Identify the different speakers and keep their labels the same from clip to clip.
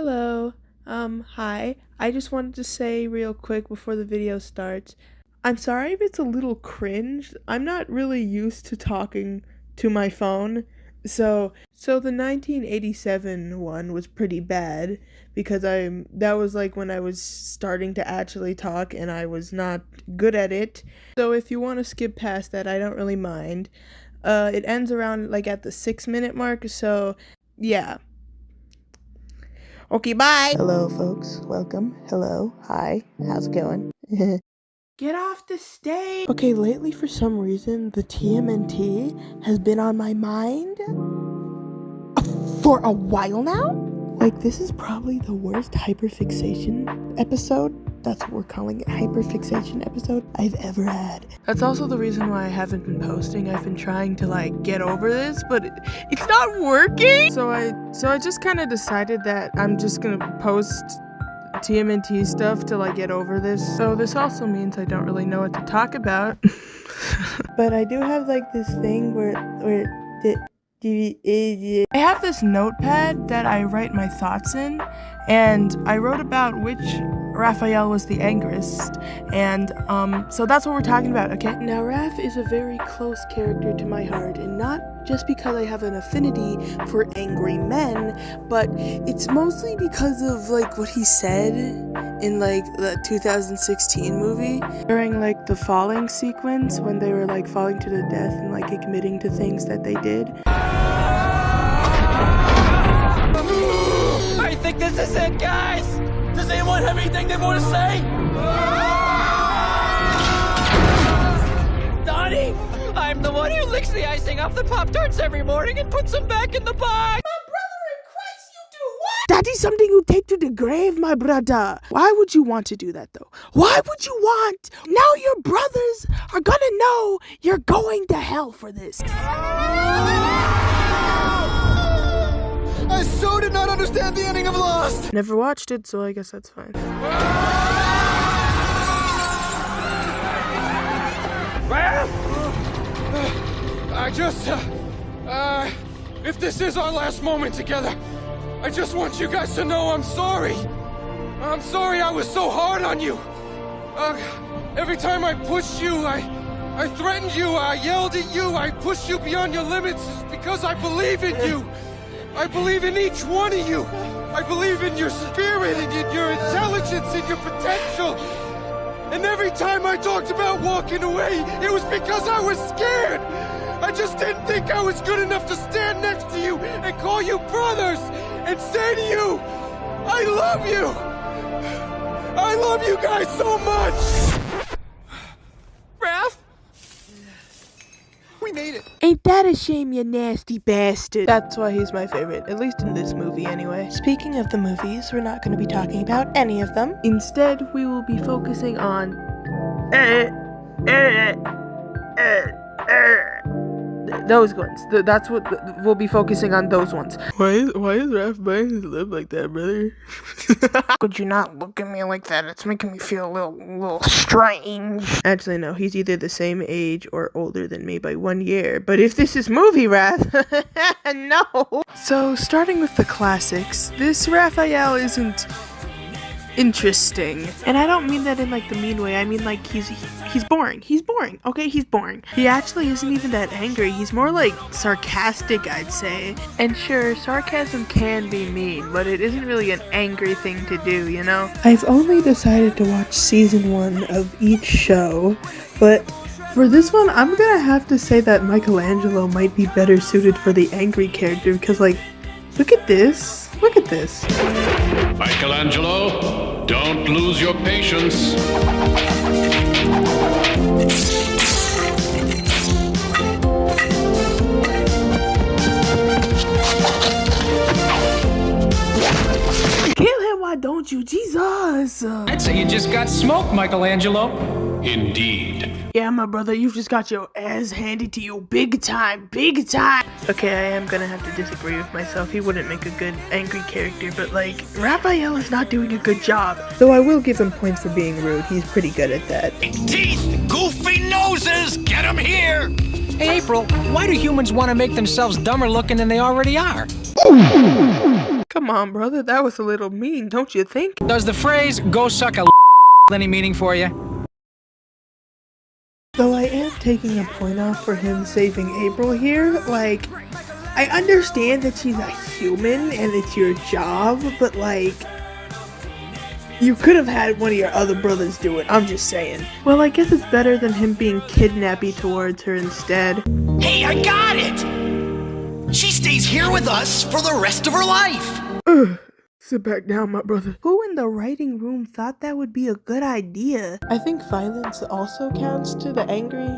Speaker 1: Hello. Hi. I just wanted to say real quick before the video starts, I'm sorry if it's a little cringe. I'm not really used to talking to my phone. So the 1987 one was pretty bad because that was like when I was starting to actually talk and I was not good at it. So if you want to skip past that, I don't really mind. It ends around like at the 6-minute mark, so yeah. Okay, bye! Hello, folks. Welcome. Hello. Hi. How's it going? Get off the stage! Okay, lately for some reason, the TMNT has been on my mind for a while now. Like, this is probably the worst hyperfixation episode. That's what we're calling it, hyperfixation episode I've ever had. That's also the reason why I haven't been posting. I've been trying to like get over this, but it's not working. So I just kind of decided that I'm just gonna post TMNT stuff till I get over this. So this also means I don't really know what to talk about. But I do have like this thing where I have this notepad that I write my thoughts in, and I wrote about which Raphael was the angriest, and so that's what we're talking about, okay? Now, Raph is a very close character to my heart, and not just because I have an affinity for angry men, but it's mostly because of like what he said in like the 2016 movie during like the falling sequence when they were like falling to the death and like admitting to things that they did.
Speaker 2: I think this is it, guys! Does anyone have anything they want to say? Donnie! I'm the one who licks the icing off the Pop-Tarts every morning and puts them back in the box! My brother in Christ, you do what?
Speaker 1: That is something you take to the grave, my brother. Why would you want to do that, though? Why would you want? Now your brothers are gonna know you're going to hell for this.
Speaker 2: I so did not understand the ending of Lost!
Speaker 1: Never watched it, so I guess that's fine.
Speaker 3: Raph! If this is our last moment together, I just want you guys to know I'm sorry. I'm sorry I was so hard on you. Every time I pushed you, I threatened you, I yelled at you, I pushed you beyond your limits because I believe in you. I believe in each one of you. I believe in your spirit and in your intelligence and your potential. And every time I talked about walking away, it was because I was scared. I just didn't think I was good enough to stand next to you and call you brothers and say to you, I love you. I love you guys so much.
Speaker 2: Raph? We made it.
Speaker 1: Ain't that a shame, you nasty bastard? That's why he's my favorite, at least in this movie anyway. Speaking of the movies, we're not going to be talking about any of them. Instead, we will be focusing on those ones. That's what we'll be focusing on, those ones. Why is Raph biting his lip like that, brother? Could you not look at me like that? It's making me feel a little strange. Actually, no. He's either the same age or older than me by 1 year. But if this is movie Raph, no. So, starting with the classics, this Raphael isn't interesting. And I don't mean that in like the mean way. I mean like he's boring. He's boring. Okay, he's boring. He actually isn't even that angry. He's more like sarcastic, I'd say. And sure, sarcasm can be mean, but it isn't really an angry thing to do, you know? I've only decided to watch season 1 of each show, but for this one, I'm gonna have to say that Michelangelo might be better suited for the angry character because, like, look at this. Look at this.
Speaker 4: Michelangelo, don't lose your patience.
Speaker 1: Kill him, why don't you? Jesus!
Speaker 5: I'd say you just got smoked, Michelangelo.
Speaker 4: Indeed.
Speaker 1: Yeah, my brother, you just got your ass handed to you big time, big time. Okay, I am gonna have to disagree with myself. He wouldn't make a good angry character, but like, Raphael is not doing a good job. Though I will give him points for being rude. He's pretty good at that.
Speaker 2: Teeth! Goofy noses! Get them here!
Speaker 5: Hey, April, why do humans want to make themselves dumber looking than they already are?
Speaker 1: Come on, brother, that was a little mean, don't you think?
Speaker 5: Does the phrase "go suck a any meaning for you?
Speaker 1: Though I am taking a point off for him saving April here, like, I understand that she's a human and it's your job, but like, you could have had one of your other brothers do it, I'm just saying. Well, I guess it's better than him being kidnappy towards her instead.
Speaker 6: Hey, I got it! She stays here with us for the rest of her life!
Speaker 1: Ugh. Sit back down, my brother. Who in the writing room thought that would be a good idea? I think violence also counts to the angry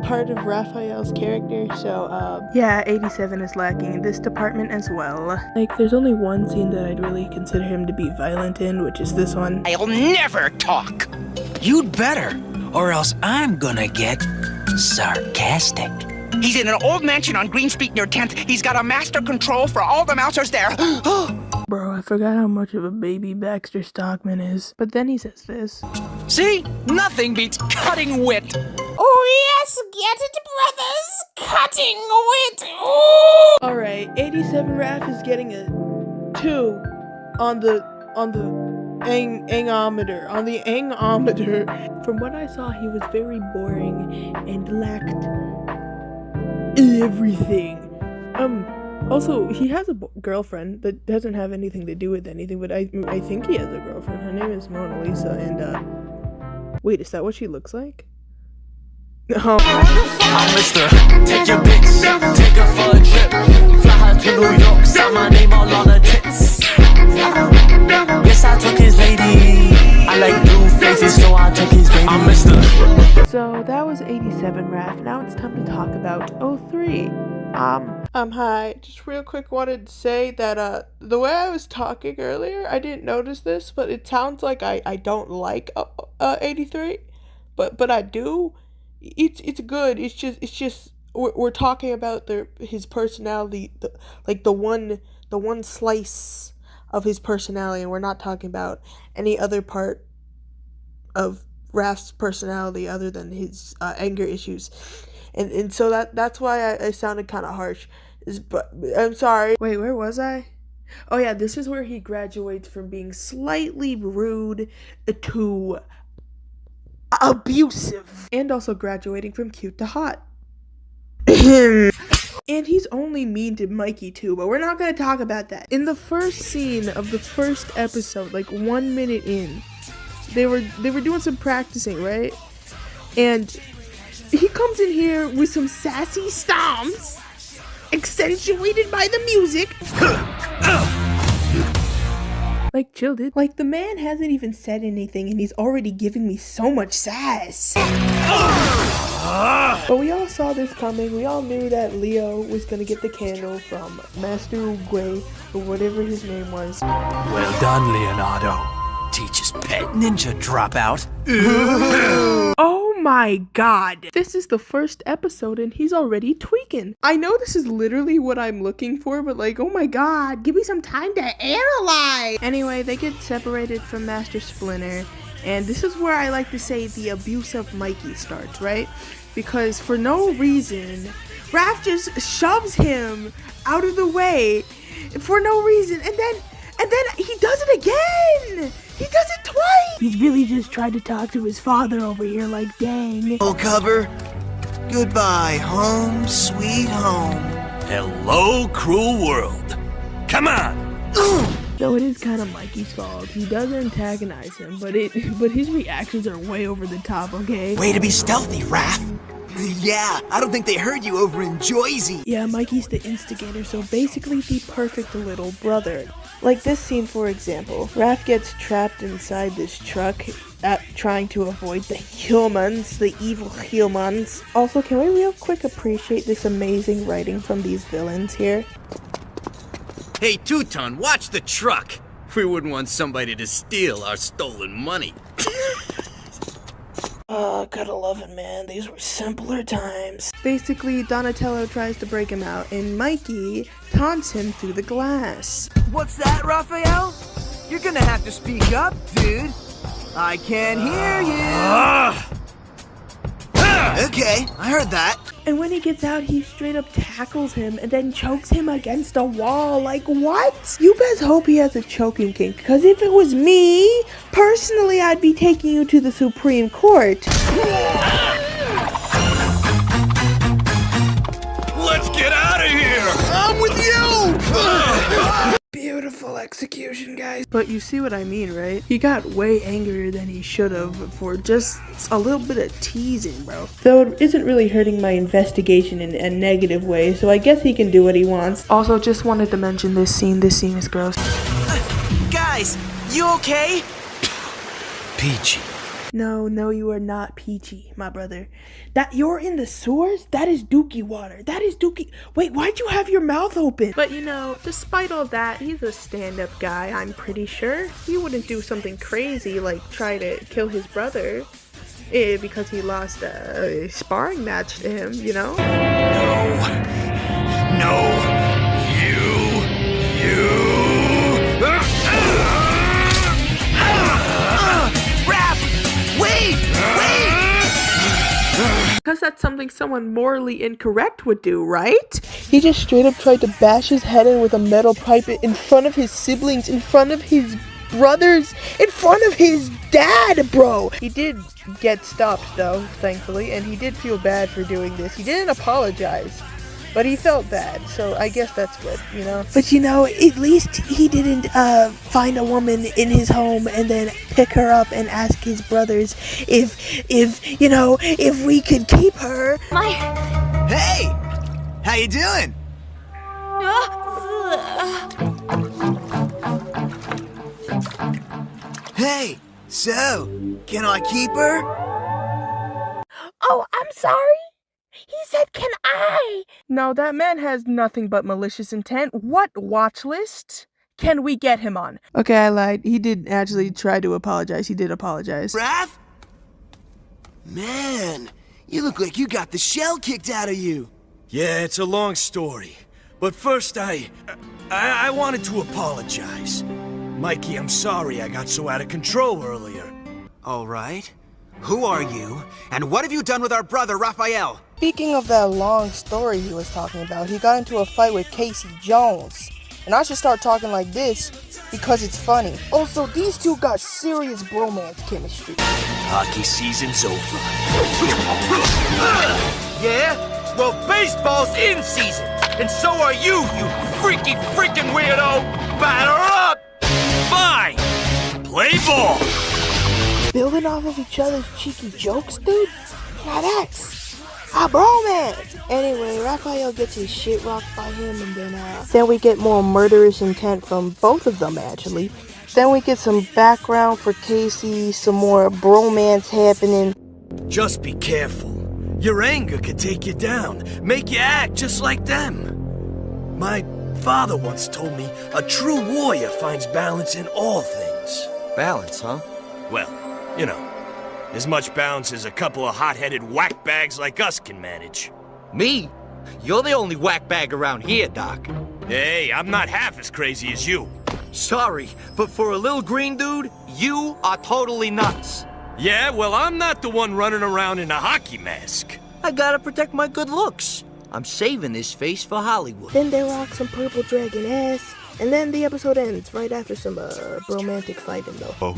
Speaker 1: part of Raphael's character, so, yeah, 87 is lacking in this department as well. Like, there's only one scene that I'd really consider him to be violent in, which is this one.
Speaker 6: I'll never talk! You'd better, or else I'm gonna get sarcastic. He's in an old mansion on Green Street near 10th. He's got a master control for all the mousers there.
Speaker 1: Bro, I forgot how much of a baby Baxter Stockman is. But then he says this.
Speaker 5: See? Nothing beats cutting wit.
Speaker 1: Oh yes, get it, brothers! Cutting wit! Ooh! Alright, 87 Raph is getting a 2 on the angometer. On the angometer. From what I saw, he was very boring and lacked everything. Also, he has a girlfriend that doesn't have anything to do with anything, but I think he has a girlfriend. Her name is Mona Lisa, and, wait, is that what she looks like? Oh.
Speaker 7: I'm Mr. Take your bitch, take her for a trip. Fly her to New York, sign my name all on her tits. Yes, I took his lady. I like blue faces, so I took his baby. I'm Mr.
Speaker 1: So, that was 87 Raph. Now it's time to talk about 03. Hi, just real quick wanted to say that, the way I was talking earlier, I didn't notice this, but it sounds like I don't like, 83, but I do. It's good, it's just, we're talking about his personality, the one slice of his personality, and we're not talking about any other part of Raph's personality other than his, anger issues. And so that's why I sounded kind of harsh. But I'm sorry. Wait, where was I? Oh yeah, this is where he graduates from being slightly rude to abusive. And also graduating from cute to hot. And he's only mean to Mikey too, but we're not going to talk about that. In the first scene of the first episode, like 1 minute in, they were doing some practicing, right? And he comes in here with some sassy stomps, accentuated by the music. Like, chill, dude. Like, the man hasn't even said anything, and he's already giving me so much sass. But we all saw this coming. We all knew that Leo was gonna get the candle from Master Uguay, or whatever his name was.
Speaker 7: Well done, Leonardo. Teacher's pet ninja dropout.
Speaker 1: Oh my god. This is the first episode and he's already tweaking. I know this is literally what I'm looking for, but like, oh my god, give me some time to analyze. Anyway, they get separated from Master Splinter, and this is where I like to say the abuse of Mikey starts, right? Because for no reason, Raph just shoves him out of the way for no reason, and then he does it again! He does it twice! He's really just tried to talk to his father over here, like, dang.
Speaker 6: Full cover. Goodbye, home, sweet home.
Speaker 7: Hello, cruel world. Come on.
Speaker 1: So it is kind of Mikey's fault. He does antagonize him, but his reactions are way over the top, okay?
Speaker 6: Way to be stealthy, Raph. Yeah, I don't think they heard you over in Jersey.
Speaker 1: Yeah, Mikey's the instigator, so basically the perfect little brother. Like this scene, for example. Raph gets trapped inside this truck, trying to avoid the humans, the evil humans. Also, can we real quick appreciate this amazing writing from these villains here?
Speaker 8: Hey, Two-Ton, watch the truck. We wouldn't want somebody to steal our stolen money.
Speaker 1: Gotta love it, man. These were simpler times. Basically, Donatello tries to break him out, and Mikey taunts him through the glass.
Speaker 9: What's that, Raphael? You're gonna have to speak up, dude. I can't hear you.
Speaker 6: Okay, I heard that.
Speaker 1: And when he gets out, he straight up tackles him and then chokes him against a wall. Like, what? You best hope he has a choking kink, because if it was me, personally, I'd be taking you to the Supreme Court.
Speaker 3: Let's get out of here! I'm with you!
Speaker 1: Beautiful execution, guys. But you see what I mean, right? He got way angrier than he should have for just a little bit of teasing, bro. Though it isn't really hurting my investigation in a negative way, so I guess he can do what he wants. Also, just wanted to mention this scene. This scene is gross.
Speaker 9: Guys, you okay?
Speaker 3: Peachy.
Speaker 1: No, you are not Peachy, my brother. That you're in the sewers? That is Dookie water. That is Dookie. Wait, why'd you have your mouth open? But you know, despite all that, he's a stand-up guy, I'm pretty sure. He wouldn't do something crazy like try to kill his brother because he lost a sparring match to him, you know?
Speaker 3: No.
Speaker 1: Because that's something someone morally incorrect would do, right? He just straight up tried to bash his head in with a metal pipe in front of his siblings, in front of his brothers, in front of his dad, bro! He did get stopped, though, thankfully, and he did feel bad for doing this. He didn't apologize, but he felt bad, so I guess that's good, you know? But you know, at least he didn't find a woman in his home and then pick her up and ask his brothers if you know, if we could keep her.
Speaker 9: Hey! How you doing? Hey, so, can I keep her?
Speaker 1: Oh, I'm sorry? He said, can I? No, that man has nothing but malicious intent. What watch list can we get him on? Okay, I lied. He did actually try to apologize. He did apologize.
Speaker 9: Raph? Man, you look like you got the shell kicked out of you.
Speaker 3: Yeah, it's a long story. But first, I wanted to apologize. Mikey, I'm sorry I got so out of control earlier.
Speaker 9: All right. Who are you, and what have you done with our brother, Raphael?
Speaker 10: Speaking of that long story he was talking about, he got into a fight with Casey Jones. And I should start talking like this because it's funny. Also, these two got serious bromance chemistry.
Speaker 3: Hockey season's over.
Speaker 8: Yeah? Well, baseball's in season, and so are you, you freaky freaking weirdo! Batter up! Fine! Play ball!
Speaker 10: Building off of each other's cheeky jokes, dude? Now that's a bromance! Anyway, Raphael gets his shit rocked by him, and then we get more murderous intent from both of them, actually. Then we get some background for Casey, some more bromance happening.
Speaker 3: Just be careful. Your anger could take you down, make you act just like them. My father once told me a true warrior finds balance in all things.
Speaker 8: Balance, huh?
Speaker 3: Well, you know, as much balance as a couple of hot-headed whack bags like us can manage.
Speaker 8: Me? You're the only whack bag around here, Doc.
Speaker 3: Hey, I'm not half as crazy as you.
Speaker 8: Sorry, but for a little green dude, you are totally nuts.
Speaker 3: Yeah, well, I'm not the one running around in a hockey mask.
Speaker 8: I gotta protect my good looks. I'm saving this face for Hollywood.
Speaker 10: Then they rock some purple dragon ass, and then the episode ends right after some romantic fighting, though.
Speaker 3: Oh.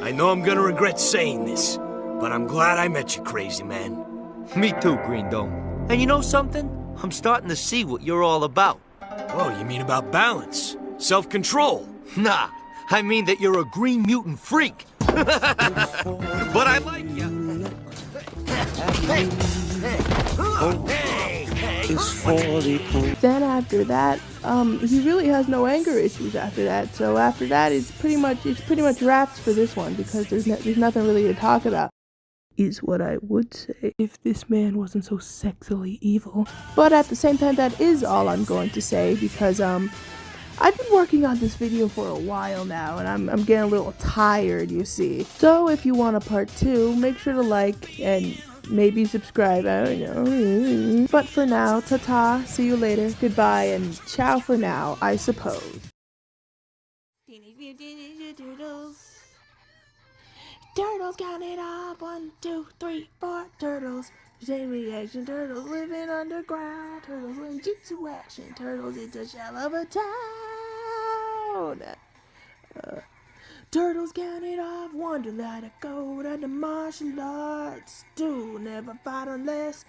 Speaker 3: I know I'm gonna regret saying this, but I'm glad I met you, crazy man.
Speaker 8: Me too, Green Dome. And you know something? I'm starting to see what you're all about.
Speaker 3: Oh, you mean about balance? Self-control?
Speaker 8: Nah, I mean that you're a green mutant freak. But I like you.
Speaker 1: Then after that, he really has no anger issues after that. So after that, it's pretty much wraps for this one because there's nothing really to talk about. Is what I would say if this man wasn't so sexily evil. But at the same time, that is all I'm going to say because I've been working on this video for a while now and I'm getting a little tired, you see. So if you want a part 2, make sure to like and maybe subscribe, I don't know. But for now, ta-ta, see you later, goodbye, and ciao for now, I suppose.
Speaker 10: Turtles count it off. 1, 2, 3, 4. Turtles. Chain reaction. Turtles living underground. Turtles with jutsu action. Turtles it's a shell of a town. Turtles count it off. Wonder let it go to the martial arts. Do never fight unless